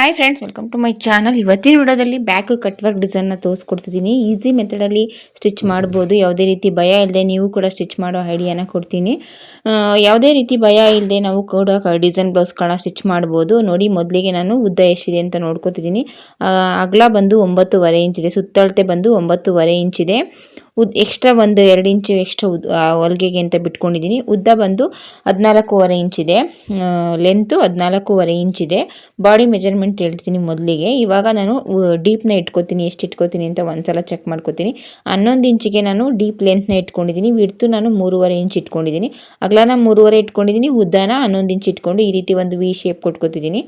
Hi friends, welcome to my channel. ಇವತ್ತಿನ ವಿಡಿಯೋದಲ್ಲಿ back cut work ಡಿಸೈನ್ನ ತೋರಿಸ್ಕೊಡ್ತಿದ್ದೀನಿ. ಈಸಿ ಮೆಥಡಲ್ಲಿ ಸ್ಟಿಚ್ ಮಾಡ್ಬೋದು. ಯಾವುದೇ ರೀತಿ ಭಯ ಇಲ್ಲದೆ ನೀವು ಕೂಡ ಸ್ಟಿಚ್ ಮಾಡೋ ಐಡಿಯಾನ ಕೊಡ್ತೀನಿ. ಯಾವುದೇ ರೀತಿ ಭಯ ಇಲ್ಲದೆ ನಾವು ಕೂಡ ಡಿಸೈನ್ ಬ್ಲೌಸ್ಗಳನ್ನ ಸ್ಟಿಚ್ ಮಾಡ್ಬೋದು. ನೋಡಿ, ಮೊದಲಿಗೆ ನಾನು ಉದ್ದ ಎಷ್ಟಿದೆ ಅಂತ ನೋಡ್ಕೊತಿದ್ದೀನಿ. ಅಗಲ ಬಂದು 9.5 ಇಂಚಿದೆ, ಸುತ್ತಳತೆ ಬಂದು 9.5 ಇಂಚಿದೆ. ಎಕ್ಸ್ಟ್ರಾ ಒಂದು 2 ಇಂಚು ಎಕ್ಸ್ಟ್ರಾ ಹೊಲಿಗೆಗೆ ಅಂತ ಬಿಟ್ಕೊಂಡಿದ್ದೀನಿ. ಉದ್ದ ಬಂದು 14.5 ಇಂಚಿದೆ, ಲೆಂತು 14.5 ಇಂಚಿದೆ. ಬಾಡಿ ಮೆಜರ್ಮೆಂಟ್ ಹೇಳ್ತೀನಿ ಮೊದಲಿಗೆ. ಇವಾಗ ನಾನು ಡೀಪ್ನ ಇಟ್ಕೋತೀನಿ, ಎಷ್ಟು ಇಟ್ಕೋತೀನಿ ಅಂತ ಒಂದ್ಸಲ ಚೆಕ್ ಮಾಡ್ಕೋತೀನಿ. 11 ಇಂಚಿಗೆ ನಾನು ಡೀಪ್ ಲೆಂತ್ನ ಇಟ್ಕೊಂಡಿದ್ದೀನಿ. ವಿಡ್ತು ನಾನು 3.5 ಇಂಚ್ ಇಟ್ಕೊಂಡಿದ್ದೀನಿ. ಅಗಲನ 3.5 ಇಟ್ಕೊಂಡಿದ್ದೀನಿ, ಉದ್ದನ 11 ಇಂಚ್ ಇಟ್ಕೊಂಡು ಈ ರೀತಿ ಒಂದು ವಿ ಶೇಪ್ ಕೊಟ್ಕೋತಿದ್ದೀನಿ.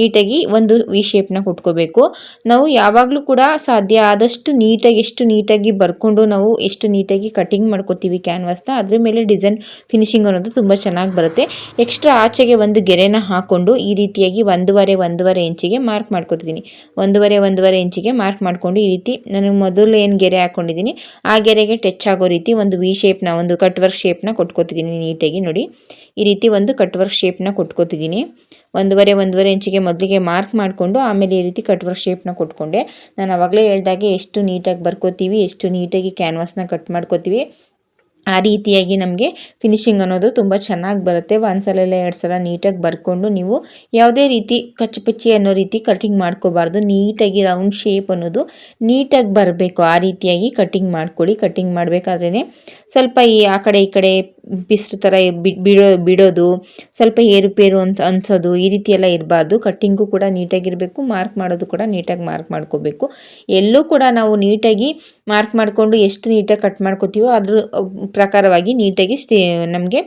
ನೀಟಾಗಿ ಒಂದು ವಿ ಶೇಪ್ನ ಕೊಟ್ಕೋಬೇಕು. ನಾವು ಯಾವಾಗಲೂ ಕೂಡ ಸಾಧ್ಯ ಆದಷ್ಟು ನೀಟಾಗಿ, ಎಷ್ಟು ನೀಟಾಗಿ ಬರ್ಕೊಂಡು ನಾವು ಎಷ್ಟು ನೀಟಾಗಿ ಕಟಿಂಗ್ ಮಾಡ್ಕೋತೀವಿ ಕ್ಯಾನ್ವಾಸ್ನ, ಅದ್ರ ಮೇಲೆ ಡಿಸೈನ್ ಫಿನಿಶಿಂಗ್ ಅನ್ನೋದು ತುಂಬ ಚೆನ್ನಾಗಿ ಬರುತ್ತೆ. ಎಕ್ಸ್ಟ್ರಾ ಆಚೆಗೆ ಒಂದು ಗೆರೆನ ಹಾಕ್ಕೊಂಡು ಈ ರೀತಿಯಾಗಿ 1.5 ಇಂಚಿಗೆ ಮಾರ್ಕ್ ಮಾಡ್ಕೊತಿದ್ದೀನಿ. 1.5 ಇಂಚಿಗೆ ಮಾರ್ಕ್ ಮಾಡಿಕೊಂಡು ಈ ರೀತಿ ನಾನು ಮೊದಲು ಏನು ಗೆರೆ ಹಾಕ್ಕೊಂಡಿದ್ದೀನಿ ಆ ಗೆರೆಗೆ ಟಚ್ ಆಗೋ ರೀತಿ ಒಂದು ವಿ ಶೇಪ್ನ, ಒಂದು ಕಟ್ ವರ್ಕ್ ಶೇಪ್ನ ಕೊಟ್ಕೋತಿದ್ದೀನಿ. ನೀಟಾಗಿ ನೋಡಿ, ಈ ರೀತಿ ಒಂದು ಕಟ್ ವರ್ಕ್ ಶೇಪ್ನ ಕೊಟ್ಕೋತಿದ್ದೀನಿ. 1.5 ಇಂಚಿಗೆ ಮೊದಲಿಗೆ ಮಾರ್ಕ್ ಮಾಡಿಕೊಂಡು ಆಮೇಲೆ ಈ ರೀತಿ ಕಟ್ ವರ್ಕ್ ಶೇಪ್ನ ಕೊಟ್ಕೊಂಡೆ. ನಾನು ಆವಾಗಲೇ ಹೇಳ್ದಾಗೆ ಎಷ್ಟು ನೀಟಾಗಿ ಬರ್ಕೋತೀವಿ, ಎಷ್ಟು ನೀಟಾಗಿ ಕ್ಯಾನ್ವಾಸ್ನ ಕಟ್ ಮಾಡ್ಕೋತೀವಿ, ಆ ರೀತಿಯಾಗಿ ನಮಗೆ ಫಿನಿಶಿಂಗ್ ಅನ್ನೋದು ತುಂಬ ಚೆನ್ನಾಗಿ ಬರುತ್ತೆ. ಒಂದು ಸಲ ಇಲ್ಲ 2 ಸಲ ನೀಟಾಗಿ ಬರ್ಕೊಂಡು ನೀವು ಯಾವುದೇ ರೀತಿ ಕಚ್ಚಪಚ್ಚಿ ಅನ್ನೋ ರೀತಿ ಕಟಿಂಗ್ ಮಾಡ್ಕೋಬಾರ್ದು. ನೀಟಾಗಿ ರೌಂಡ್ ಶೇಪ್ ಅನ್ನೋದು ನೀಟಾಗಿ ಬರಬೇಕು. ಆ ರೀತಿಯಾಗಿ ಕಟಿಂಗ್ ಮಾಡ್ಕೊಳ್ಳಿ. ಕಟಿಂಗ್ ಮಾಡಬೇಕಾದ್ರೇ ಸ್ವಲ್ಪ ಆ ಕಡೆ ಈ ಕಡೆ ಪಿಸ್ಟ್ ಥರ ಬಿಡೋದು, ಸ್ವಲ್ಪ ಏರುಪೇರು ಅಂತ ಅನ್ಸೋದು, ಈ ರೀತಿ ಎಲ್ಲ ಇರಬಾರ್ದು. ಕಟ್ಟಿಂಗು ಕೂಡ ನೀಟಾಗಿರಬೇಕು, ಮಾರ್ಕ್ ಮಾಡೋದು ಕೂಡ ನೀಟಾಗಿ ಮಾರ್ಕ್ ಮಾಡ್ಕೋಬೇಕು. ಎಲ್ಲೂ ಕೂಡ ನಾವು ನೀಟಾಗಿ ಮಾರ್ಕ್ ಮಾಡಿಕೊಂಡು ಎಷ್ಟು ನೀಟಾಗಿ ಕಟ್ ಮಾಡ್ಕೋತೀವೋ ಅದ್ರ ಪ್ರಕಾರವಾಗಿ ನೀಟಾಗಿ ನಮಗೆ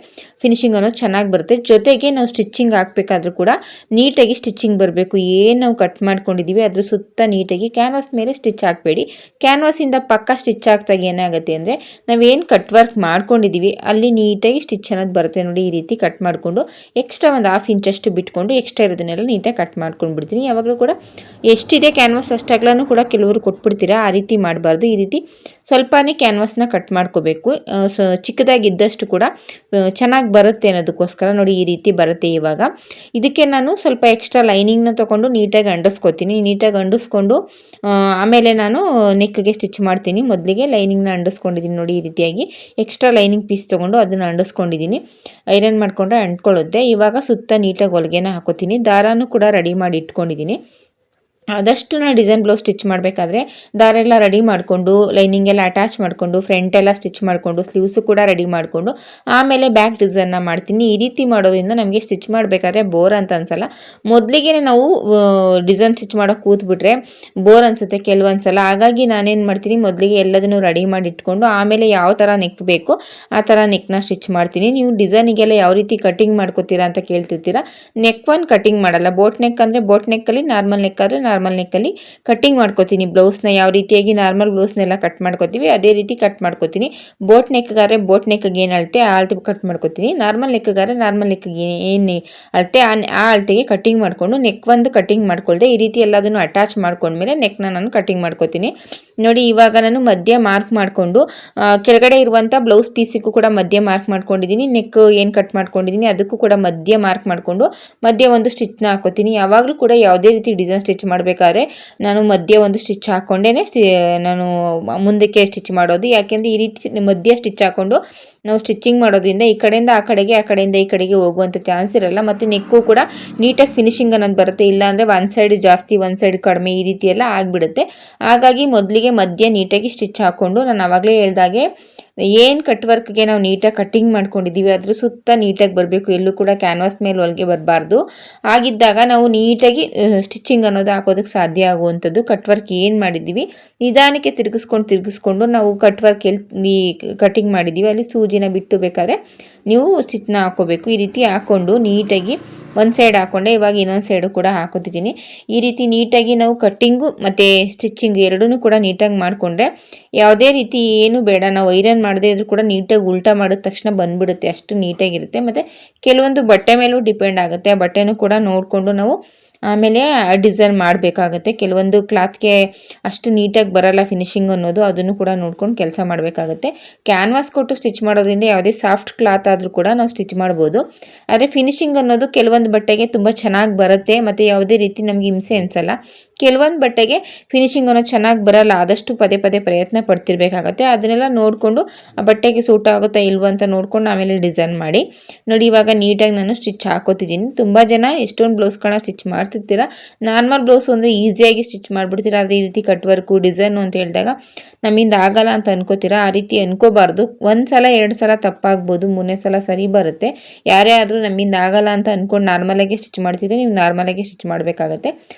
ಫಿನಿಶಿಂಗ್ ಅನ್ನೋದು ಚೆನ್ನಾಗಿ ಬರುತ್ತೆ. ಜೊತೆಗೆ ನಾವು ಸ್ಟಿಚ್ಚಿಂಗ್ ಹಾಕಬೇಕಾದ್ರೂ ಕೂಡ ನೀಟಾಗಿ ಸ್ಟಿಚ್ಚಿಂಗ್ ಬರಬೇಕು. ಏನು ನಾವು ಕಟ್ ಮಾಡ್ಕೊಂಡಿದ್ದೀವಿ ಅದ್ರ ಸುತ್ತ ನೀಟಾಗಿ ಕ್ಯಾನ್ವಾಸ್ ಮೇಲೆ ಸ್ಟಿಚ್ ಹಾಕಬೇಡಿ. ಕ್ಯಾನ್ವಾಸಿಂದ ಪಕ್ಕ ಸ್ಟಿಚ್ ಹಾಕ್ದಾಗ ಏನಾಗುತ್ತೆ ಅಂದರೆ ನಾವೇನು ಕಟ್ ವರ್ಕ್ ಮಾಡ್ಕೊಂಡಿದ್ದೀವಿ ಅಲ್ಲಿ ನೀಟಾಗಿ ಸ್ಟಿಚ್ ಅನ್ನೋದು ಬರುತ್ತೆ. ನೋಡಿ, ಈ ರೀತಿ ಕಟ್ ಮಾಡಿಕೊಂಡು ಎಕ್ಸ್ಟ್ರಾ ಒಂದು 1/2 ಇಂಚಷ್ಟು ಬಿಟ್ಕೊಂಡು ಎಕ್ಸ್ಟ್ರಾ ಇರೋದನ್ನೆಲ್ಲ ನೀಟಾಗಿ ಕಟ್ ಮಾಡ್ಕೊಂಡು ಬಿಡ್ತೀನಿ. ಯಾವಾಗಲೂ ಕೂಡ ಎಷ್ಟಿದೆ ಕ್ಯಾನ್ವಾಸ್ ಅಷ್ಟಾಗ್ಲೂ ಕೂಡ ಕೆಲವರು ಕೊಟ್ಬಿಡ್ತೀರಾ. ಆ ರೀತಿ ಮಾಡಬಾರ್ದು. ಈ ರೀತಿ ಸ್ವಲ್ಪನೇ ಕ್ಯಾನ್ವಾಸ್ನ ಕಟ್ ಮಾಡ್ಕೋಬೇಕು. ಚಿಕ್ಕದಾಗಿದ್ದಷ್ಟು ಕೂಡ ಚೆನ್ನಾಗಿ ಬರುತ್ತೆ ಅನ್ನೋದಕ್ಕೋಸ್ಕರ ನೋಡಿ ಈ ರೀತಿ ಬರುತ್ತೆ. ಇವಾಗ ಇದಕ್ಕೆ ನಾನು ಸ್ವಲ್ಪ ಎಕ್ಸ್ಟ್ರಾ ಲೈನಿಂಗ್ನ ತೊಗೊಂಡು ನೀಟಾಗಿ ಅಂಡಿಸ್ಕೋತೀನಿ. ನೀಟಾಗಿ ಅಂಡಿಸ್ಕೊಂಡು ಆಮೇಲೆ ನಾನು ನೆಕ್ಗೆ ಸ್ಟಿಚ್ ಮಾಡ್ತೀನಿ. ಮೊದಲಿಗೆ ಲೈನಿಂಗ್ನ ಅಂಡಿಸ್ಕೊಂಡಿದ್ದೀನಿ. ನೋಡಿ, ಈ ರೀತಿಯಾಗಿ ಎಕ್ಸ್ಟ್ರಾ ಲೈನಿಂಗ್ ಪೀಸ್ ತೊಗೊಂಡು ಅದನ್ನು ಅಂಡಿಸ್ಕೊಂಡಿದ್ದೀನಿ. ಐರನ್ ಮಾಡಿಕೊಂಡ್ರೆ ಅಂಟ್ಕೊಳ್ಳುತ್ತೆ. ಇವಾಗ ಸುತ್ತ ನೀಟಾಗಿ ಹೊಲಿಗೆನ ಹಾಕೋತೀನಿ. ದಾರನೂ ಕೂಡ ರೆಡಿ ಮಾಡಿ ಇಟ್ಕೊಂಡಿದ್ದೀನಿ. ಆದಷ್ಟು ನಾನು ಡಿಸೈನ್ ಬ್ಲೌಸ್ ಸ್ಟಿಚ್ ಮಾಡಬೇಕಾದ್ರೆ ದಾರ ಎಲ್ಲ ರೆಡಿ ಮಾಡಿಕೊಂಡು, ಲೈನಿಂಗ್ ಎಲ್ಲ ಅಟ್ಯಾಚ್ ಮಾಡಿಕೊಂಡು, ಫ್ರಂಟ್ ಎಲ್ಲ ಸ್ಟಿಚ್ ಮಾಡಿಕೊಂಡು, ಸ್ಲೀವ್ಸು ಕೂಡ ರೆಡಿ ಮಾಡಿಕೊಂಡು ಆಮೇಲೆ ಬ್ಯಾಕ್ ಡಿಸೈನ್ನ ಮಾಡ್ತೀನಿ. ಈ ರೀತಿ ಮಾಡೋದ್ರಿಂದ ನಮಗೆ ಸ್ಟಿಚ್ ಮಾಡಬೇಕಾದ್ರೆ ಬೋರ್ ಅಂತ ಅನ್ಸಲ್ಲ. ಮೊದಲಿಗೆ ನಾವು ಡಿಸೈನ್ ಸ್ಟಿಚ್ ಮಾಡೋಕೆ ಕೂತ್ಬಿಟ್ರೆ ಬೋರ್ ಅನಿಸುತ್ತೆ ಕೆಲವೊಂದು ಸಲ. ಹಾಗಾಗಿ ನಾನೇನು ಮಾಡ್ತೀನಿ, ಮೊದಲಿಗೆ ಎಲ್ಲದನ್ನು ರೆಡಿ ಮಾಡಿ ಇಟ್ಕೊಂಡು ಆಮೇಲೆ ಯಾವ ಥರ ನೆಕ್ ಬೇಕು ಆ ಥರ ನೆಕ್ನ ಸ್ಟಿಚ್ ಮಾಡ್ತೀನಿ. ನೀವು ಡಿಸೈನಿಗೆಲ್ಲ ಯಾವ ರೀತಿ ಕಟಿಂಗ್ ಮಾಡ್ಕೋತೀರಾ ಅಂತ ಕೇಳ್ತಿರ್ತೀರಾ. ನೆಕ್ ಒಂದು ಕಟಿಂಗ್ ಮಾಡಲ್ಲ. ಬೋಟ್ ನೆಕ್ ಅಂದರೆ ಬೋಟ್ ನೆಕ್ಕಲ್ಲಿ, ನಾರ್ಮಲ್ ನೆಕ್ ಆದರೆ ನಾರ್ಮಲ್ ನೆಕ್ಕಲ್ಲಿ ಕಟಿಂಗ್ ಮಾಡ್ಕೋತೀನಿ. ಬ್ಲೌಸ್ನ ಯಾವ ರೀತಿಯಾಗಿ ನಾರ್ಮಲ್ ಬ್ಲೌಸ್ನೆಲ್ಲ ಕಟ್ ಮಾಡ್ಕೋತೀವಿ ಅದೇ ರೀತಿ ಕಟ್ ಮಾಡ್ಕೋತೀನಿ. ಬೋಟ್ ನೆಕ್ಗಾದ್ರೆ ಬೋಟ್ ನೆಕ್ಗೆ ಏನು ಅಳತೆ ಆ ಅಳತೆ ಕಟ್ ಮಾಡ್ಕೋತೀನಿ. ನಾರ್ಮಲ್ ನೆಕ್ಗಾದ್ರೆ ನಾರ್ಮಲ್ ನೆಕ್ಗೆ ಏನು ಅಳತೆ ಆ ಅಳತೆಗೆ ಕಟಿಂಗ್ ಮಾಡಿಕೊಂಡು ನೆಕ್ ಒಂದು ಕಟಿಂಗ್ ಮಾಡ್ಕೊಳ್ದೆ ಈ ರೀತಿ ಎಲ್ಲದನ್ನು ಅಟ್ಯಾಚ್ ಮಾಡ್ಕೊಂಡ್ಮೇಲೆ ನೆಕ್ನ ನಾನು ಕಟಿಂಗ್ ಮಾಡ್ಕೋತೀನಿ. ನೋಡಿ, ಇವಾಗ ನಾನು ಮಧ್ಯ ಮಾರ್ಕ್ ಮಾಡಿಕೊಂಡು ಕೆಳಗಡೆ ಇರುವಂಥ ಬ್ಲೌಸ್ ಪೀಸಿಗೂ ಕೂಡ ಮಧ್ಯ ಮಾರ್ಕ್ ಮಾಡ್ಕೊಂಡಿದ್ದೀನಿ. ನೆಕ್ ಏನು ಕಟ್ ಮಾಡ್ಕೊಂಡಿದ್ದೀನಿ ಅದಕ್ಕೂ ಕೂಡ ಮಧ್ಯ ಮಾರ್ಕ್ ಮಾಡಿಕೊಂಡು ಮಧ್ಯ ಒಂದು ಸ್ಟಿಚ್ನ ಹಾಕೋತೀನಿ. ಯಾವಾಗಲೂ ಕೂಡ ಯಾವುದೇ ರೀತಿ ಡಿಸೈನ್ ಸ್ಟಿಚ್ ಮಾಡಬೇಕಾದ್ರೆ ನಾನು ಮಧ್ಯ ಒಂದು ಸ್ಟಿಚ್ ಹಾಕ್ಕೊಂಡೇ ನಾನು ಮುಂದಕ್ಕೆ ಸ್ಟಿಚ್ ಮಾಡೋದು. ಯಾಕೆಂದರೆ ಈ ರೀತಿ ಮಧ್ಯ ಸ್ಟಿಚ್ ಹಾಕ್ಕೊಂಡು ನಾವು ಸ್ಟಿಚ್ಚಿಂಗ್ ಮಾಡೋದ್ರಿಂದ ಈ ಕಡೆಯಿಂದ ಆ ಕಡೆಗೆ, ಆ ಕಡೆಯಿಂದ ಈ ಕಡೆಗೆ ಹೋಗುವಂಥ ಚಾನ್ಸ್ ಇರಲ್ಲ. ಮತ್ತು ನೆಕ್ಕು ಕೂಡ ನೀಟಾಗಿ ಫಿನಿಶಿಂಗ್ ಅನ್ನೋದು ಬರುತ್ತೆ. ಇಲ್ಲಾಂದರೆ ಒಂದು ಸೈಡ್ ಜಾಸ್ತಿ ಒಂದು ಸೈಡ್ ಕಡಿಮೆ ಈ ರೀತಿ ಎಲ್ಲ ಆಗಿಬಿಡುತ್ತೆ. ಹಾಗಾಗಿ ಮೊದಲಿಗೆ ಮಧ್ಯ ನೀಟಾಗಿ ಸ್ಟಿಚ್ ಹಾಕ್ಕೊಂಡು ನಾನು ಆವಾಗಲೇ ಹೇಳ್ದಾಗೆ ಏನು ಕಟ್ ವರ್ಕ್ಗೆ ನಾವು ನೀಟಾಗಿ ಕಟ್ಟಿಂಗ್ ಮಾಡ್ಕೊಂಡಿದ್ದೀವಿ ಅದ್ರ ಸುತ್ತ ನೀಟಾಗಿ ಬರಬೇಕು. ಎಲ್ಲೂ ಕೂಡ ಕ್ಯಾನ್ವಾಸ್ ಮೇಲೆ ಹೊಲಿಗೆ ಬರಬಾರ್ದು. ಆಗಿದ್ದಾಗ ನಾವು ನೀಟಾಗಿ ಸ್ಟಿಚ್ಚಿಂಗ್ ಅನ್ನೋದು ಹಾಕೋದಕ್ಕೆ ಸಾಧ್ಯ ಆಗುವಂಥದ್ದು. ಕಟ್ ವರ್ಕ್ ಏನು ಮಾಡಿದ್ದೀವಿ ನಿಧಾನಕ್ಕೆ ತಿರುಗಿಸ್ಕೊಂಡು ನಾವು ಕಟ್ ವರ್ಕ್ ಎಲ್ಲಿ ಕಟಿಂಗ್ ಮಾಡಿದ್ದೀವಿ ಅಲ್ಲಿ ಸೂಜಿನ ಬಿಟ್ಟು ಬೇಕಾದ್ರೆ ನೀವು ಸ್ಟಿಚ್ನ ಹಾಕೋಬೇಕು. ಈ ರೀತಿ ಹಾಕ್ಕೊಂಡು ನೀಟಾಗಿ ಒಂದು ಸೈಡ್ ಹಾಕ್ಕೊಂಡೆ. ಇವಾಗ ಇನ್ನೊಂದು ಸೈಡು ಕೂಡ ಹಾಕೋತಿದ್ದೀನಿ. ಈ ರೀತಿ ನೀಟಾಗಿ ನಾವು ಕಟ್ಟಿಂಗು ಮತ್ತು ಸ್ಟಿಚ್ಚಿಂಗ್ ಎರಡೂ ಕೂಡ ನೀಟಾಗಿ ಮಾಡಿಕೊಂಡ್ರೆ ಯಾವುದೇ ರೀತಿ ಏನು ಬೇಡ. ನಾವು ಐರನ್ ಮಾಡದೇ ಇದ್ರೂ ಕೂಡ ನೀಟಾಗಿ ಉಲ್ಟಾ ಮಾಡಿದ ತಕ್ಷಣ ಬಂದುಬಿಡುತ್ತೆ, ಅಷ್ಟು ನೀಟಾಗಿರುತ್ತೆ. ಮತ್ತು ಕೆಲವೊಂದು ಬಟ್ಟೆ ಮೇಲೂ ಡಿಪೆಂಡ್ ಆಗುತ್ತೆ. ಆ ಬಟ್ಟೆನೂ ಕೂಡ ನೋಡಿಕೊಂಡು ನಾವು ಆಮೇಲೆ ಡಿಸೈನ್ ಮಾಡಬೇಕಾಗತ್ತೆ. ಕೆಲವೊಂದು ಕ್ಲಾತ್ಗೆ ಅಷ್ಟು ನೀಟಾಗಿ ಬರಲ್ಲ ಫಿನಿಶಿಂಗ್ ಅನ್ನೋದು, ಅದನ್ನು ಕೂಡ ನೋಡ್ಕೊಂಡು ಕೆಲಸ ಮಾಡಬೇಕಾಗತ್ತೆ. ಕ್ಯಾನ್ವಾಸ್ ಕೊಟ್ಟು ಸ್ಟಿಚ್ ಮಾಡೋದ್ರಿಂದ ಯಾವುದೇ ಸಾಫ್ಟ್ ಕ್ಲಾತ್ ಆದರೂ ಕೂಡ ನಾವು ಸ್ಟಿಚ್ ಮಾಡ್ಬೋದು. ಆದರೆ ಫಿನಿಶಿಂಗ್ ಅನ್ನೋದು ಕೆಲವೊಂದು ಬಟ್ಟೆಗೆ ತುಂಬ ಚೆನ್ನಾಗಿ ಬರುತ್ತೆ ಮತ್ತು ಯಾವುದೇ ರೀತಿ ನಮಗೆ ಹಿಂಸೆ ಅನಿಸಲ್ಲ. ಕೆಲವೊಂದು ಬಟ್ಟೆಗೆ ಫಿನಿಶಿಂಗ್ ಅನ್ನೋದು ಚೆನ್ನಾಗಿ ಬರಲ್ಲ, ಆದಷ್ಟು ಪದೇ ಪದೇ ಪ್ರಯತ್ನ ಪಡ್ತಿರ್ಬೇಕಾಗತ್ತೆ. ಅದನ್ನೆಲ್ಲ ನೋಡಿಕೊಂಡು ಆ ಬಟ್ಟೆಗೆ ಸೂಟ್ ಆಗುತ್ತಾ ಇಲ್ವೋ ಅಂತ ನೋಡ್ಕೊಂಡು ಆಮೇಲೆ ಡಿಸೈನ್ ಮಾಡಿ. ನೋಡಿ ಇವಾಗ ನೀಟಾಗಿ ನಾನು ಸ್ಟಿಚ್ ಹಾಕೋತಿದ್ದೀನಿ. ತುಂಬ ಜನ ಎಷ್ಟೊಂದು ಬ್ಲೌಸ್ಗಳನ್ನ ಸ್ಟಿಚ್ ಮಾಡ್ತಿರ್ತೀರ. ನಾರ್ಮಲ್ ಬ್ಲೌಸು ಅಂದರೆ ಈಸಿಯಾಗಿ ಸ್ಟಿಚ್ ಮಾಡಿಬಿಡ್ತೀರ. ಆದರೆ ಈ ರೀತಿ ಕಟ್ ವರ್ಕು ಡಿಸೈನು ಅಂತ ಹೇಳಿದಾಗ ನಮ್ಮಿಂದ ಆಗಲ್ಲ ಅಂತ ಅನ್ಕೋತೀರ. ಆ ರೀತಿ ಅನ್ಕೋಬಾರ್ದು. ಒಂದು ಸಲ 2 ಸಲ ತಪ್ಪಾಗ್ಬೋದು, 3ನೇ ಸಲ ಸರಿ ಬರುತ್ತೆ. ಯಾರೇ ಆದರೂ ನಮ್ಮಿಂದ ಆಗಲ್ಲ ಅಂತ ಅಂದ್ಕೊಂಡು ನಾರ್ಮಲಾಗಿ ಸ್ಟಿಚ್ ಮಾಡ್ತಿದ್ರೆ ನೀವು ನಾರ್ಮಲಾಗಿ ಸ್ಟಿಚ್ ಮಾಡಬೇಕಾಗತ್ತೆ.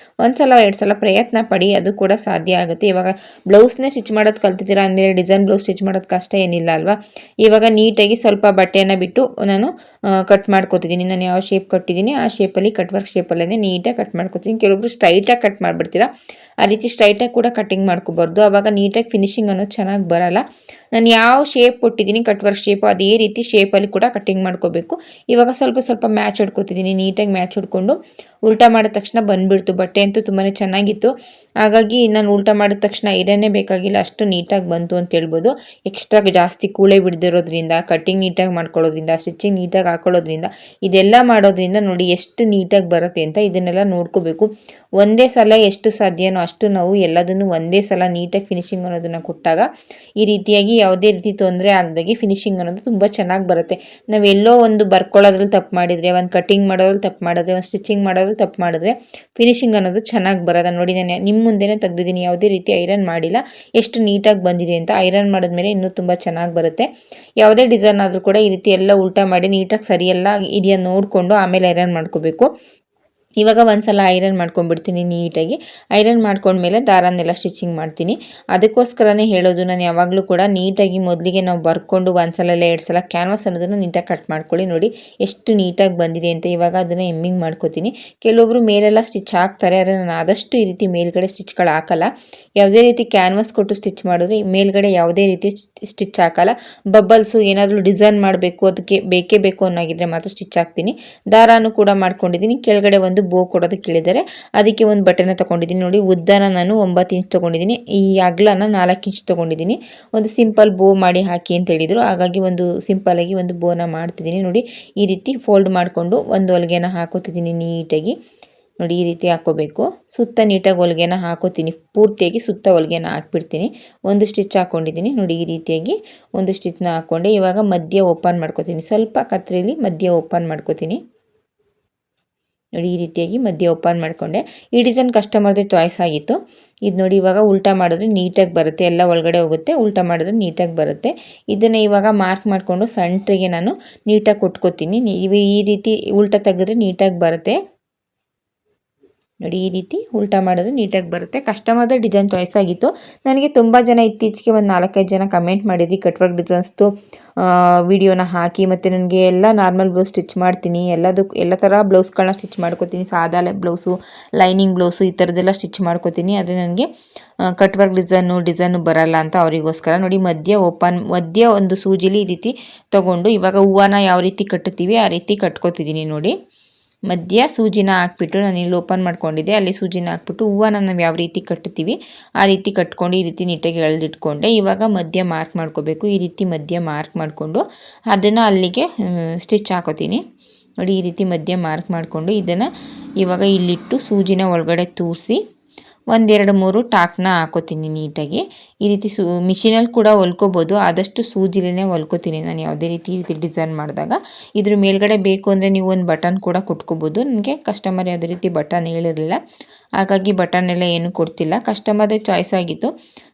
1 ಸಲ 2 ಸಲ ಪ್ರಯತ್ನ ಪಡಿ, ಅದು ಕೂಡ ಸಾಧ್ಯ ಆಗುತ್ತೆ. ಇವಾಗ ಬ್ಲೌಸ್ನೇ ಸ್ಟಿಚ್ ಮಾಡೋದು ಕಲ್ತಿದ್ದೀರಾ ಅಂದಮೇಲೆ ಡಿಸೈನ್ ಬ್ಲೌಸ್ ಸ್ಟಿಚ್ ಮಾಡೋದು ಕಷ್ಟ ಏನಿಲ್ಲ ಅಲ್ವಾ. ಇವಾಗ ನೀಟಾಗಿ ಸ್ವಲ್ಪ ಬಟ್ಟೆಯನ್ನು ಬಿಟ್ಟು ನಾನು ಕಟ್ ಮಾಡ್ಕೋತಿದ್ದೀನಿ. ನಾನು ಯಾವ ಶೇಪ್ ಕಟ್ಟಿದ್ದೀನಿ ಆ ಶೇಪಲ್ಲಿ ಕಟ್ ವರ್ಕ್ ಶೇಪಲ್ಲೇ ನೀಟಾಗಿ ಕಟ್ ಮಾಡ್ಕೋತೀನಿ. ಕೆಲವೊಬ್ರು ಸ್ಟ್ರೈಟಾಗಿ ಕಟ್ ಮಾಡಿಬಿಡ್ತೀರಾ. ಆ ರೀತಿ ಸ್ಟ್ರೈಟಾಗಿ ಕೂಡ ಕಟ್ಟಿಂಗ್ ಮಾಡ್ಕೋಬಾರ್ದು, ಆವಾಗ ನೀಟಾಗಿ ಫಿನಿಶಿಂಗ್ ಅನ್ನೋದು ಚೆನ್ನಾಗಿ ಬರಲ್ಲ. ನಾನು ಯಾವ ಶೇಪ್ ಕೊಟ್ಟಿದ್ದೀನಿ ಕಟ್ ವರ್ಕ್ ಶೇಪು ಅದೇ ರೀತಿ ಶೇಪಲ್ಲಿ ಕೂಡ ಕಟ್ಟಿಂಗ್ ಮಾಡ್ಕೋಬೇಕು. ಇವಾಗ ಸ್ವಲ್ಪ ಸ್ವಲ್ಪ ಮ್ಯಾಚ್ ಹೊಡ್ಕೋತಿದ್ದೀನಿ. ನೀಟಾಗಿ ಮ್ಯಾಚ್ ಹೊಡ್ಕೊಂಡು ಉಲ್ಟಾ ಮಾಡಿದ ತಕ್ಷಣ ಬಂದುಬಿಡ್ತು. ಬಟ್ಟೆ ಅಂತೂ ತುಂಬಾ ಚೆನ್ನಾಗಿತ್ತು. ಹಾಗಾಗಿ ನಾನು ಉಲ್ಟಾ ಮಾಡಿದ ತಕ್ಷಣ ಐರನ್ನೇ ಬೇಕಾಗಿಲ್ಲ, ಅಷ್ಟು ನೀಟಾಗಿ ಬಂತು ಅಂತ ಹೇಳ್ಬೋದು. ಎಕ್ಸ್ಟ್ರಾ ಜಾಸ್ತಿ ಕೂಳೆ ಬಿಡದಿರೋದ್ರಿಂದ, ಕಟ್ಟಿಂಗ್ ನೀಟಾಗಿ ಮಾಡ್ಕೊಳ್ಳೋದ್ರಿಂದ, ಸ್ಟಿಚಿಂಗ್ ನೀಟಾಗಿ ಹಾಕೊಳ್ಳೋದ್ರಿಂದ, ಇದೆಲ್ಲ ಮಾಡೋದ್ರಿಂದ ನೋಡಿ ಎಷ್ಟು ನೀಟಾಗಿ ಬರುತ್ತೆ ಅಂತ. ಇದನ್ನೆಲ್ಲ ನೋಡ್ಕೋಬೇಕು. ಒಂದೇ ಸಲ ಎಷ್ಟು ಸಾಧ್ಯನೋ ಅಷ್ಟು ನಾವು ಎಲ್ಲದನ್ನು ಒಂದೇ ಸಲ ನೀಟಾಗಿ ಫಿನಿಶಿಂಗ್ ಅನ್ನೋದನ್ನು ಕೊಟ್ಟಾಗ ಈ ರೀತಿಯಾಗಿ ಯಾವುದೇ ರೀತಿ ತೊಂದರೆ ಆಗದಾಗೆ ಫಿನಿಶಿಂಗ್ ಅನ್ನೋದು ತುಂಬ ಚೆನ್ನಾಗಿ ಬರುತ್ತೆ. ನಾವೆಲ್ಲೋ ಒಂದು ಬರ್ಕೊಳ್ಳೋದ್ರಲ್ಲಿ ತಪ್ಪು ಮಾಡಿದರೆ, ಒಂದು ಕಟ್ಟಿಂಗ್ ಮಾಡೋದ್ರಲ್ಲಿ ತಪ್ಪು ಮಾಡಿದ್ರೆ, ಒಂದು ಸ್ಟಿಚಿಂಗ್ ಮಾಡೋದ್ರಲ್ಲಿ ತಪ್ಪು ಮಾಡಿದ್ರೆ ಫಿನಿಶಿಂಗ್ ಅನ್ನೋದು ಚೆನ್ನಾಗಿ ಬರೋದ. ನೋಡಿ ನಾನು ನಿಮ್ಮ ಮುಂದೆನೇ ತೆಗೆದಿದ್ದೀನಿ, ಯಾವುದೇ ರೀತಿ ಐರನ್ ಮಾಡಿಲ್ಲ. ಎಷ್ಟು ನೀಟಾಗಿ ಬಂದಿದೆ ಅಂತ. ಐರನ್ ಮಾಡಿದ್ಮೇಲೆ ಇನ್ನೂ ತುಂಬ ಚೆನ್ನಾಗಿ ಬರುತ್ತೆ. ಯಾವುದೇ ಡಿಸೈನ್ ಆದರೂ ಕೂಡ ಈ ರೀತಿ ಎಲ್ಲ ಉಲ್ಟಾ ಮಾಡಿ ನೀಟಾಗಿ ಸರಿಯೆಲ್ಲ ಇದೆಯಾ ನೋಡಿಕೊಂಡು ಆಮೇಲೆ ಐರನ್ ಮಾಡ್ಕೋಬೇಕು. ಇವಾಗ ಒಂದು ಸಲ ಐರನ್ ಮಾಡ್ಕೊಂಡ್ಬಿಡ್ತೀನಿ ನೀಟಾಗಿ. ಐರನ್ ಮಾಡ್ಕೊಂಡ್ಮೇಲೆ ದಾರನೆಲ್ಲ ಸ್ಟಿಚಿಂಗ್ ಮಾಡ್ತೀನಿ. ಅದಕ್ಕೋಸ್ಕರನೇ ಹೇಳೋದು, ನಾನು ಯಾವಾಗಲೂ ಕೂಡ ನೀಟಾಗಿ ಮೊದಲಿಗೆ ನಾವು ಬರ್ಕೊಂಡು 1 ಸಲ 2 ಸಲ ಕ್ಯಾನ್ವಾಸ್ ಅನ್ನೋದನ್ನು ನೀಟಾಗಿ ಕಟ್ ಮಾಡ್ಕೊಳ್ಳಿ. ನೋಡಿ ಎಷ್ಟು ನೀಟಾಗಿ ಬಂದಿದೆ ಅಂತ. ಇವಾಗ ಅದನ್ನು ಎಮ್ಮಿಂಗ್ ಮಾಡ್ಕೋತೀನಿ. ಕೆಲವೊಬ್ರು ಮೇಲೆಲ್ಲ ಸ್ಟಿಚ್ ಹಾಕ್ತಾರೆ, ಆದರೆ ನಾನು ಆದಷ್ಟು ಈ ರೀತಿ ಮೇಲ್ಗಡೆ ಸ್ಟಿಚ್ಗಳು ಹಾಕಲ್ಲ. ಯಾವುದೇ ರೀತಿ ಕ್ಯಾನ್ವಾಸ್ ಕೊಟ್ಟು ಸ್ಟಿಚ್ ಮಾಡಿದ್ರೆ ಮೇಲ್ಗಡೆ ಯಾವುದೇ ರೀತಿ ಸ್ಟಿಚ್ ಹಾಕಲ್ಲ. ಬಬ್ಬಲ್ಸು ಏನಾದರೂ ಡಿಸೈನ್ ಮಾಡಬೇಕು, ಅದಕ್ಕೆ ಬೇಕೇ ಬೇಕು ಅನ್ನೋಗಿದ್ರೆ ಮಾತ್ರ ಸ್ಟಿಚ್ ಹಾಕ್ತೀನಿ. ದಾರಾನು ಕೂಡ ಮಾಡ್ಕೊಂಡಿದ್ದೀನಿ. ಕೆಳಗಡೆ ಒಂದು ಬೋ ಕೊಡೋದಕ್ಕೆ ಹೇಳಿದರೆ ಅದಕ್ಕೆ ಒಂದು ಬಟನ್ ತಗೊಂಡಿದ್ದೀನಿ. ನೋಡಿ ಉದ್ದನ ನಾನು 9 ಇಂಚ್ ತೊಗೊಂಡಿದ್ದೀನಿ. ಈ ಅಗಲನ 4 ಇಂಚ್ ತೊಗೊಂಡಿದ್ದೀನಿ. ಒಂದು ಸಿಂಪಲ್ ಬೋ ಮಾಡಿ ಹಾಕಿ ಅಂತ ಹೇಳಿದರು. ಹಾಗಾಗಿ ಒಂದು ಸಿಂಪಲಾಗಿ ಒಂದು ಬೋನ ಮಾಡ್ತಿದ್ದೀನಿ. ನೋಡಿ ಈ ರೀತಿ ಫೋಲ್ಡ್ ಮಾಡಿಕೊಂಡು ಒಂದು ಹೊಲಿಗೆನ ಹಾಕೋತಿದ್ದೀನಿ ನೀಟಾಗಿ. ನೋಡಿ ಈ ರೀತಿ ಹಾಕೋಬೇಕು. ಸುತ್ತ ನೀಟಾಗಿ ಹೊಲಿಗೆನ ಹಾಕೋತೀನಿ. ಪೂರ್ತಿಯಾಗಿ ಸುತ್ತ ಹೊಲಿಗೆನ ಹಾಕ್ಬಿಡ್ತೀನಿ. ಒಂದು ಸ್ಟಿಚ್ ಹಾಕ್ಕೊಂಡಿದ್ದೀನಿ. ನೋಡಿ ಈ ರೀತಿಯಾಗಿ ಒಂದು ಸ್ಟಿಚ್ನ ಹಾಕ್ಕೊಂಡೆ. ಇವಾಗ ಮಧ್ಯ ಓಪನ್ ಮಾಡ್ಕೋತೀನಿ. ಸ್ವಲ್ಪ ಕತ್ರಿಲಿ ಮಧ್ಯ ಓಪನ್ ಮಾಡ್ಕೋತೀನಿ. ನೋಡಿ ಈ ರೀತಿಯಾಗಿ ಮಧ್ಯ ಓಪನ್ ಮಾಡಿಕೊಂಡೆ. ಈ ಡಿಸೈನ್ ಕಸ್ಟಮರ್ದೇ ಚಾಯ್ಸ್ ಆಗಿತ್ತು. ಇದು ನೋಡಿ ಇವಾಗ ಉಲ್ಟಾ ಮಾಡಿದ್ರೆ ನೀಟಾಗಿ ಬರುತ್ತೆ, ಎಲ್ಲ ಒಳಗಡೆ ಹೋಗುತ್ತೆ. ಉಲ್ಟಾ ಮಾಡಿದ್ರೆ ನೀಟಾಗಿ ಬರುತ್ತೆ. ಇದನ್ನು ಇವಾಗ ಮಾರ್ಕ್ ಮಾಡಿಕೊಂಡು ಸೆಂಟ್ರಿಗೆ ನಾನು ನೀಟಾಗಿ ಕೊಟ್ಕೋತೀನಿ. ಈ ರೀತಿ ಉಲ್ಟಾ ತೆಗೆದ್ರೆ ನೀಟಾಗಿ ಬರುತ್ತೆ. ನೋಡಿ ಈ ರೀತಿ ಉಲ್ಟಾ ಮಾಡಿದ್ರೆ ನೀಟಾಗಿ ಬರುತ್ತೆ. ಕಸ್ಟಮರ್ದೇ ಡಿಸೈನ್ ಚಾಯ್ಸ್ ಆಗಿತ್ತು. ನನಗೆ ತುಂಬ ಜನ ಇತ್ತೀಚೆಗೆ ಒಂದು 4-5 ಜನ ಕಮೆಂಟ್ ಮಾಡಿದ್ರಿ ಕಟ್ ವರ್ಕ್ ಡಿಸೈನ್ಸ್ದು ವಿಡಿಯೋನ ಹಾಕಿ, ಮತ್ತು ನನಗೆ ಎಲ್ಲ ನಾರ್ಮಲ್ ಬ್ಲೌಸ್ ಸ್ಟಿಚ್ ಮಾಡ್ತೀನಿ, ಎಲ್ಲ ಥರ ಬ್ಲೌಸ್ಗಳನ್ನ ಸ್ಟಿಚ್ ಮಾಡ್ಕೋತೀನಿ. ಸಾದಾ ಬ್ಲೌಸು, ಲೈನಿಂಗ್ ಬ್ಲೌಸು ಈ ಥರದ್ದೆಲ್ಲ ಸ್ಟಿಚ್ ಮಾಡ್ಕೋತೀನಿ. ಆದರೆ ನನಗೆ ಕಟ್ ವರ್ಕ್ ಡಿಸೈನು ಬರಲ್ಲ ಅಂತ ಅವರಿಗೋಸ್ಕರ. ನೋಡಿ ಮಧ್ಯ ಒಂದು ಸೂಜಿಲಿ ಈ ರೀತಿ ತೊಗೊಂಡು ಇವಾಗ ಹೂವನ ಯಾವ ರೀತಿ ಕಟ್ಟುತ್ತೀವಿ ಆ ರೀತಿ ಕಟ್ಕೋತಿದ್ದೀನಿ. ನೋಡಿ ಮಧ್ಯ ಸೂಜಿನ ಹಾಕ್ಬಿಟ್ಟು ನಾನು ಇಲ್ಲಿ ಓಪನ್ ಮಾಡ್ಕೊಂಡಿದ್ದೆ, ಅಲ್ಲಿ ಸೂಜಿನ ಹಾಕ್ಬಿಟ್ಟು ಹೂವನ ನಾವು ಯಾವ ರೀತಿ ಕಟ್ಟುತ್ತೀವಿ ಆ ರೀತಿ ಕಟ್ಕೊಂಡು ಈ ರೀತಿ ನೀಟಾಗಿ ಎಳೆದಿಟ್ಕೊಂಡೆ. ಇವಾಗ ಮಧ್ಯ ಮಾರ್ಕ್ ಮಾಡ್ಕೋಬೇಕು. ಈ ರೀತಿ ಮಧ್ಯ ಮಾರ್ಕ್ ಮಾಡಿಕೊಂಡು ಅದನ್ನು ಅಲ್ಲಿಗೆ ಸ್ಟಿಚ್ ಹಾಕೋತೀನಿ. ನೋಡಿ ಈ ರೀತಿ ಮಧ್ಯ ಮಾರ್ಕ್ ಮಾಡಿಕೊಂಡು ಇದನ್ನು ಇವಾಗ ಇಲ್ಲಿಟ್ಟು ಸೂಜಿನ ಒಳಗಡೆ ತೂರಿಸಿ 1-2-3 ಟಾಕ್ನ ಹಾಕೋತೀನಿ ನೀಟಾಗಿ. ಈ ರೀತಿ ಮಿಷಿನಲ್ಲಿ ಕೂಡ ಹೊಲ್ಕೋಬೋದು, ಆದಷ್ಟು ಸೂಜಿಲೇ ಹೊಲ್ಕೋತೀನಿ ನಾನು ಯಾವುದೇ ರೀತಿ ಡಿಸೈನ್ ಮಾಡಿದಾಗ. ಇದ್ರ ಮೇಲ್ಗಡೆ ಬೇಕು ಅಂದರೆ ನೀವು ಒಂದು ಬಟನ್ ಕೂಡ ಕೊಟ್ಕೋಬೋದು. ನನಗೆ ಕಸ್ಟಮರ್ ಯಾವುದೇ ರೀತಿ ಬಟನ್ ಹೇಳಿರಲಿಲ್ಲ, ಹಾಗಾಗಿ ಬಟನ್ ಎಲ್ಲ ಏನು ಕೊಡ್ತಿಲ್ಲ. ಕಸ್ಟಮರ್ದೇ ಚಾಯ್ಸ್ ಆಗಿತ್ತು.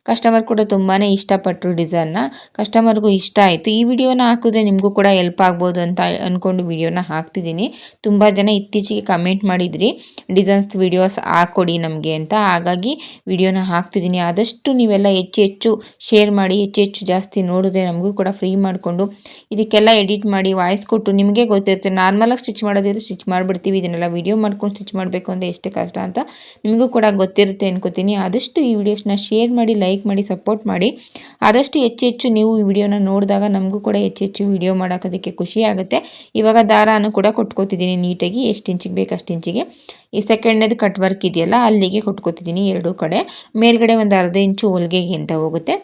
ಕಸ್ಟಮರ್ ಕೂಡ ತುಂಬಾ ಇಷ್ಟಪಟ್ಟರು ಡಿಸೈನ್ನ. ಕಸ್ಟಮರ್ಗೂ ಇಷ್ಟ ಆಯಿತು. ಈ ವಿಡಿಯೋನ ಹಾಕಿದ್ರೆ ನಿಮಗೂ ಕೂಡ ಹೆಲ್ಪ್ ಆಗ್ಬೋದು ಅಂತ ಅಂದ್ಕೊಂಡು ವಿಡಿಯೋನ ಹಾಕ್ತಿದ್ದೀನಿ. ತುಂಬ ಜನ ಇತ್ತೀಚೆಗೆ ಕಮೆಂಟ್ ಮಾಡಿದ್ರಿ ಡಿಸೈನ್ಸ್ ವಿಡಿಯೋಸ್ ಹಾಕ್ಕೊಡಿ ನಮಗೆ ಅಂತ, ಹಾಗಾಗಿ ವಿಡಿಯೋನ ಹಾಕ್ತಿದ್ದೀನಿ. ಆದಷ್ಟು ನೀವೆಲ್ಲ ಹೆಚ್ಚು ಶೇರ್ ಮಾಡಿ, ಹೆಚ್ಚು ಜಾಸ್ತಿ ನೋಡಿದ್ರೆ ನಮಗೂ ಕೂಡ ಫ್ರೀ ಮಾಡಿಕೊಂಡು ಇದಕ್ಕೆಲ್ಲ ಎಡಿಟ್ ಮಾಡಿ ವಾಯ್ಸ್ ಕೊಟ್ಟು ನಿಮಗೆ ಗೊತ್ತಿರುತ್ತೆ. ನಾರ್ಮಲಾಗಿ ಸ್ಟಿಚ್ ಮಾಡೋದಿದ್ರೆ ಸ್ಟಿಚ್ ಮಾಡಿಬಿಡ್ತೀವಿ, ಇದನ್ನೆಲ್ಲ ವಿಡಿಯೋ ಮಾಡ್ಕೊಂಡು ಸ್ಟಿಚ್ ಮಾಡಬೇಕು ಅಂದರೆ ಎಷ್ಟು ಕಷ್ಟ ಅಂತ ನಿಮಗೂ ಕೂಡ ಗೊತ್ತಿರುತ್ತೆ ಅನ್ಕೋತೀನಿ. ಆದಷ್ಟು ಈ ವಿಡಿಯೋಸ್ನ ಶೇರ್ ಮಾಡಿ, ಲೈಕ್ ಲೈಕ್ ಮಾಡಿ ಸಪೋರ್ಟ್ ಮಾಡಿ. ಆದಷ್ಟು ಹೆಚ್ಚು ನೀವು ಈ ವಿಡಿಯೋನ ನೋಡಿದಾಗ ನಮಗೂ ಕೂಡ ಹೆಚ್ಚು ವಿಡಿಯೋ ಮಾಡೋದಕ್ಕೆ ಖುಷಿ ಆಗುತ್ತೆ. ಇವಾಗ ದಾರನೂ ಕೂಡ ಕೊಟ್ಕೋತಿದ್ದೀನಿ ನೀಟಾಗಿ, ಎಷ್ಟು ಇಂಚಿಗೆ ಬೇಕು ಅಷ್ಟು ಇಂಚಿಗೆ. ಈ ಸೆಕೆಂಡ್ನೇದು ಕಟ್ ವರ್ಕ್ ಇದೆಯಲ್ಲ ಅಲ್ಲಿಗೆ ಕೊಟ್ಕೋತಿದ್ದೀನಿ ಎರಡೂ ಕಡೆ. ಮೇಲ್ಗಡೆ ಒಂದು ಅರ್ಧ ಇಂಚು ಹೊಲಿಗೆಗೆ ಅಂತ ಹೋಗುತ್ತೆ,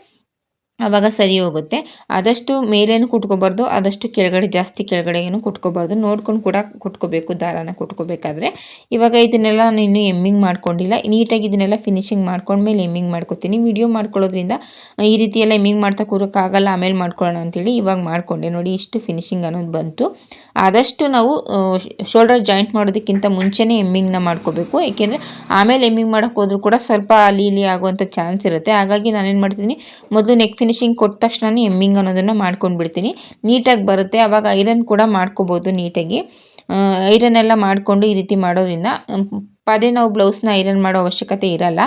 ಆವಾಗ ಸರಿ ಹೋಗುತ್ತೆ. ಆದಷ್ಟು ಮೇಲೇನು ಕುಟ್ಕೋಬಾರ್ದು, ಆದಷ್ಟು ಜಾಸ್ತಿ ಕೆಳಗಡೆಗೇನು ಕುಟ್ಕೋಬಾರ್ದು, ನೋಡ್ಕೊಂಡು ಕೂಡ ಕುಟ್ಕೋಬೇಕು ದಾರಾನ ಕುಟ್ಕೋಬೇಕಾದ್ರೆ. ಇವಾಗ ಇದನ್ನೆಲ್ಲ ನಾನು ಇನ್ನೂ ಎಮ್ಮಿಂಗ್ ಮಾಡ್ಕೊಂಡಿಲ್ಲ, ನೀಟಾಗಿ ಇದನ್ನೆಲ್ಲ ಫಿನಿಶಿಂಗ್ ಮಾಡ್ಕೊಂಡ್ಮೇಲೆ ಎಮ್ಮಿಂಗ್ ಮಾಡ್ಕೊತೀನಿ. ವಿಡಿಯೋ ಮಾಡ್ಕೊಳ್ಳೋದ್ರಿಂದ ಈ ರೀತಿ ಎಲ್ಲ ಎಮ್ಮಿಂಗ್ ಮಾಡ್ತಾ ಕೂರೋಕ್ಕಾಗಲ್ಲ, ಆಮೇಲೆ ಮಾಡ್ಕೊಳ್ಳೋಣ ಅಂತೇಳಿ ಇವಾಗ ಮಾಡಿಕೊಂಡೆ. ನೋಡಿ ಇಷ್ಟು ಫಿನಿಶಿಂಗ್ ಅನ್ನೋದು ಬಂತು. ಆದಷ್ಟು ನಾವು ಶೋಲ್ಡರ್ ಜಾಯಿಂಟ್ ಮಾಡೋದಕ್ಕಿಂತ ಮುಂಚೆನೇ ಎಮ್ಮಿಂಗ್ನ ಮಾಡ್ಕೋಬೇಕು, ಏಕೆಂದರೆ ಆಮೇಲೆ ಎಮ್ಮಿಂಗ್ ಮಾಡೋಕ್ಕೆ ಹೋದ್ರೂ ಕೂಡ ಸ್ವಲ್ಪ ಲೀಲಿ ಆಗುವಂಥ ಚಾನ್ಸ್ ಇರುತ್ತೆ. ಹಾಗಾಗಿ ನಾನೇನು ಮಾಡ್ತೀನಿ, ಮೊದಲು ನೆಕ್ ಫಿನಿಶಿಂಗ್ ಕೊಟ್ಟ ತಕ್ಷಣ ಎಮ್ಮಿಂಗ್ ಅನ್ನೋದನ್ನು ಮಾಡ್ಕೊಂಡು ಬಿಡ್ತೀನಿ, ನೀಟಾಗಿ ಬರುತ್ತೆ. ಆವಾಗ ಐರನ್ ಕೂಡ ಮಾಡ್ಕೋಬೋದು ನೀಟಾಗಿ. ಐರನ್ ಎಲ್ಲ ಮಾಡಿಕೊಂಡು ಈ ರೀತಿ ಮಾಡೋದ್ರಿಂದ ಪದೇ ನಾವು ಬ್ಲೌಸ್ನ ಐರನ್ ಮಾಡೋ ಅವಶ್ಯಕತೆ ಇರಲ್ಲ,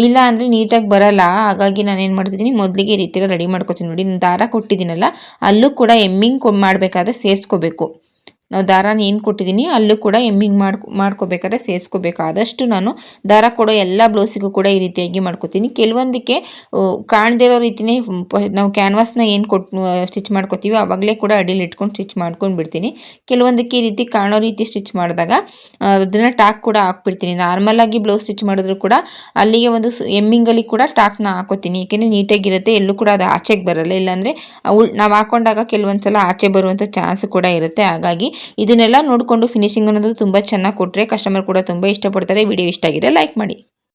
ಇಲ್ಲ ಅಂದರೆ ನೀಟಾಗಿ ಬರಲ್ಲ. ಹಾಗಾಗಿ ನಾನೇನು ಮಾಡ್ತಿದ್ದೀನಿ, ಮೊದಲಿಗೆ ಈ ರೀತಿ ರೆಡಿ ಮಾಡ್ಕೊತೀನಿ. ನೋಡಿ ನಾನು ದಾರ ಕೊಟ್ಟಿದ್ದೀನಲ್ಲ ಅಲ್ಲೂ ಕೂಡ ಎಮ್ಮಿಂಗ್ ಮಾಡಬೇಕಾದ್ರೆ ಸೇರಿಸ್ಕೋಬೇಕು. ನಾವು ದಾರಾನ ಏನು ಕೊಟ್ಟಿದ್ದೀನಿ ಅಲ್ಲೂ ಕೂಡ ಎಮ್ಮಿಂಗ್ ಮಾಡ್ಕೋಬೇಕಾದ್ರೆ ಸೇರಿಸ್ಕೋಬೇಕು. ಆದಷ್ಟು ನಾನು ದಾರ ಕೊಡೋ ಎಲ್ಲ ಬ್ಲೌಸಿಗೂ ಕೂಡ ಈ ರೀತಿಯಾಗಿ ಮಾಡ್ಕೋತೀನಿ. ಕೆಲವೊಂದಕ್ಕೆ ಕಾಣದೇ ಇರೋ ರೀತಿಯೇ ನಾವು ಕ್ಯಾನ್ವಾಸ್ನ ಏನು ಸ್ಟಿಚ್ ಮಾಡ್ಕೋತೀವಿ ಆವಾಗಲೇ ಕೂಡ ಅಡಿಯಲ್ಲಿ ಇಟ್ಕೊಂಡು ಸ್ಟಿಚ್ ಮಾಡ್ಕೊಂಡು ಬಿಡ್ತೀನಿ. ಕೆಲವೊಂದಕ್ಕೆ ಈ ರೀತಿ ಕಾಣೋ ರೀತಿ ಸ್ಟಿಚ್ ಮಾಡಿದಾಗ ಅದನ್ನು ಟಾಕ್ ಕೂಡ ಹಾಕ್ಬಿಡ್ತೀನಿ. ನಾರ್ಮಲಾಗಿ ಬ್ಲೌಸ್ ಸ್ಟಿಚ್ ಮಾಡಿದ್ರು ಕೂಡ ಅಲ್ಲಿಗೆ ಒಂದು ಎಮ್ಮಿಂಗಲ್ಲಿ ಕೂಡ ಟಾಕ್ನ ಹಾಕೋತೀನಿ, ಏಕೆಂದರೆ ನೀಟಾಗಿರುತ್ತೆ, ಎಲ್ಲೂ ಕೂಡ ಅದು ಆಚೆಗೆ ಬರಲ್ಲ. ಇಲ್ಲಾಂದರೆ ನಾವು ಹಾಕೊಂಡಾಗ ಕೆಲವೊಂದು ಸಲ ಆಚೆ ಬರುವಂಥ ಚಾನ್ಸ್ ಕೂಡ ಇರುತ್ತೆ. ಹಾಗಾಗಿ ಇದನ್ನೆಲ್ಲ ನೋಡಿಕೊಂಡು ಫಿನಿಶಿಂಗ್ ಅನ್ನೋದು ತುಂಬ ಚೆನ್ನಾಗಿ ಕೊಟ್ಟರೆ ಕಸ್ಟಮರ್ ಕೂಡ ತುಂಬ ಇಷ್ಟಪಡ್ತಾರೆ. ವಿಡಿಯೋ ಇಷ್ಟ ಆಗಿದ್ರೆ ಲೈಕ್ ಮಾಡಿ.